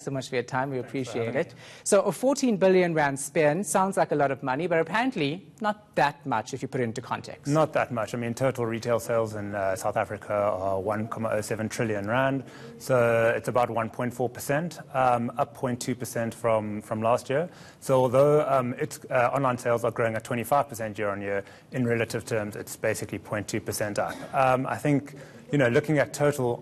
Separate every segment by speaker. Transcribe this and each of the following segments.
Speaker 1: so much for your time. We appreciate it. So a 14 billion rand spend sounds like a lot of money, but apparently not that much if you put it into context.
Speaker 2: Not that much. I mean, total retail sales in South Africa are 1.07 trillion rand. So it's about 1.4%, up 0.2% from last year. So although online sales are growing at 25% year on year, in relative terms, it's basically 0.2% up. I think, looking at total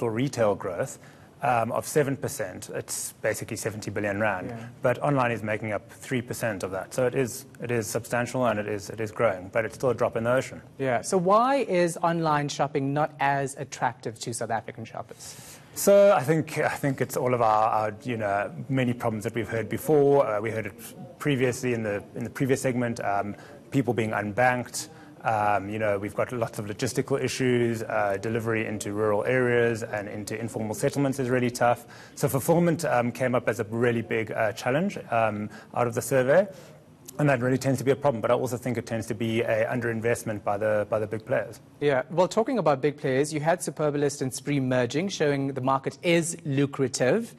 Speaker 2: retail growth of 7%, it's basically 70 billion rand.
Speaker 1: Yeah.
Speaker 2: But online is making up 3% of that. So it is substantial and it is growing, but it's still a drop in the ocean.
Speaker 1: Yeah. So why is online shopping not as attractive to South African shoppers?
Speaker 2: So I think it's all of our many problems that we've heard before. We heard it previously in the previous segment. People being unbanked. We've got lots of logistical issues. Delivery into rural areas and into informal settlements is really tough. So fulfillment came up as a really big challenge out of the survey. And that really tends to be a problem, but I also think it tends to be an underinvestment by the big players.
Speaker 1: Yeah, well, talking about big players, you had Superbalist and Spree merging, showing the market is lucrative.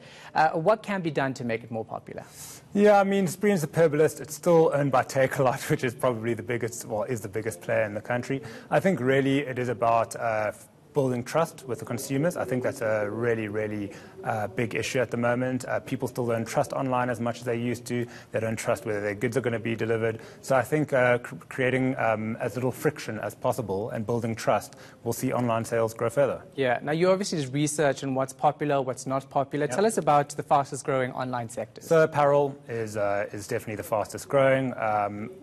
Speaker 1: What can be done to make it more popular?
Speaker 2: Yeah, I mean, Spree and Superbalist, it's still owned by Takealot, which is probably is the biggest player in the country. I think really it is about building trust with the consumers. I think that's a really, really big issue at the moment. People still don't trust online as much as they used to. They don't trust whether their goods are going to be delivered. So I think creating as little friction as possible and building trust will see online sales grow further.
Speaker 1: Yeah. Now, you obviously did research on what's popular, what's not popular. Yep. Tell us about the fastest growing online sectors.
Speaker 2: So apparel is definitely the fastest growing.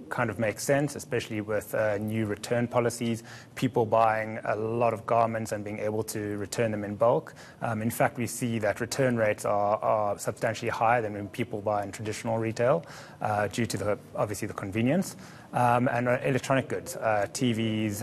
Speaker 2: Kind of makes sense, especially with new return policies. People buying a lot of garments and being able to return them in bulk. In fact, we see that return rates are substantially higher than when people buy in traditional retail due to obviously the convenience. And electronic goods, TVs,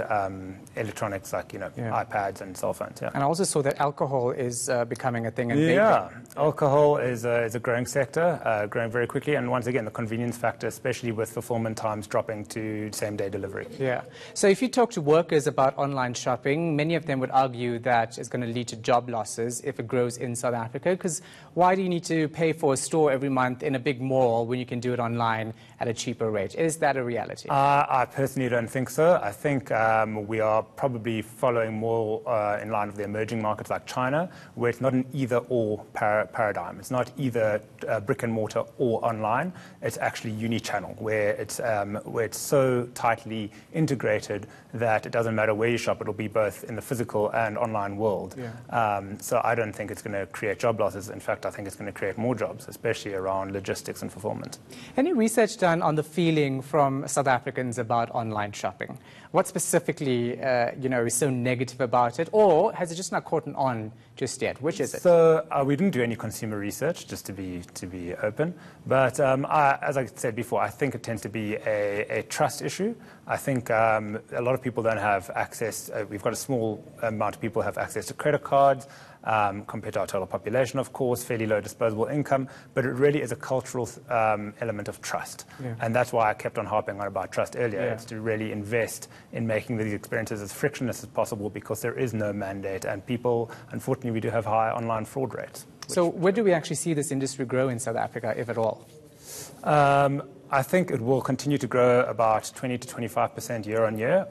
Speaker 2: electronics like iPads and cell phones. Yeah.
Speaker 1: And I also saw that alcohol is becoming a thing.
Speaker 2: Yeah, alcohol is a growing sector, growing very quickly. And once again, the convenience factor, especially with fulfillment times dropping to same-day delivery.
Speaker 1: Yeah. So if you talk to workers about online shopping, many of them would argue that it's going to lead to job losses if it grows in South Africa. Because why do you need to pay for a store every month in a big mall when you can do it online at a cheaper rate? Is that a reality?
Speaker 2: I personally don't think so. I think we are probably following more in line with the emerging markets like China, where it's not an either-or paradigm. It's not either brick and mortar or online. It's actually uni-channel, where it's so tightly integrated that it doesn't matter where you shop. It'll be both in the physical and online world. Yeah. So I don't think it's going to create job losses. In fact, I think it's going to create more jobs, especially around logistics and fulfillment.
Speaker 1: Any research done on the feeling from South Africans about online shopping? What specifically, is so negative about it, or has it just not caught on just yet? Which is it?
Speaker 2: So we didn't do any consumer research, just to be open. But as I said before, I think it tends to be a trust issue. I think a lot of people don't have access. We've got a small amount of people who have access to credit cards. Compared to our total population, of course, fairly low disposable income, but it really is a cultural element of trust. Yeah. And that's why I kept on harping on about trust earlier. Yeah. It's to really invest in making these experiences as frictionless as possible, because there is no mandate, and people, unfortunately, we do have high online fraud rates.
Speaker 1: So where do we actually see this industry grow in South Africa, if at all?
Speaker 2: I think it will continue to grow about 20 to 25% year on year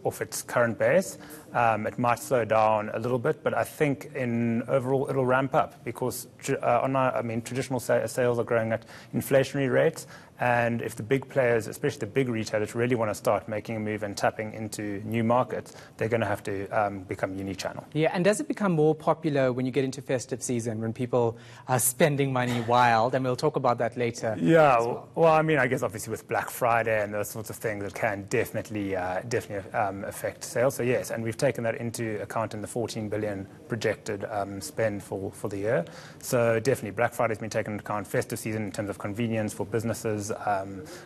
Speaker 2: off its current base. It might slow down a little bit, but I think in overall it'll ramp up, because traditional sales are growing at inflationary rates. And if the big players, especially the big retailers, really want to start making a move and tapping into new markets, they're going to have to become uni-channel.
Speaker 1: Yeah, and does it become more popular when you get into festive season, when people are spending money wild? And we'll talk about that later.
Speaker 2: Yeah, well, I mean, I guess obviously with Black Friday and those sorts of things, it can definitely affect sales. So yes, and we've taken that into account in the 14 billion projected spend for the year. So definitely Black Friday's been taken into account, festive season in terms of convenience for businesses,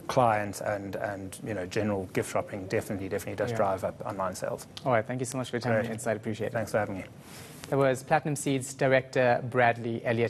Speaker 2: clients, and general gift shopping definitely does drive up online sales.
Speaker 1: All right, thank you so much for your time and insight. Appreciate it.
Speaker 2: Thanks for having me.
Speaker 1: That was Platinum Seeds Director Bradley Elliott.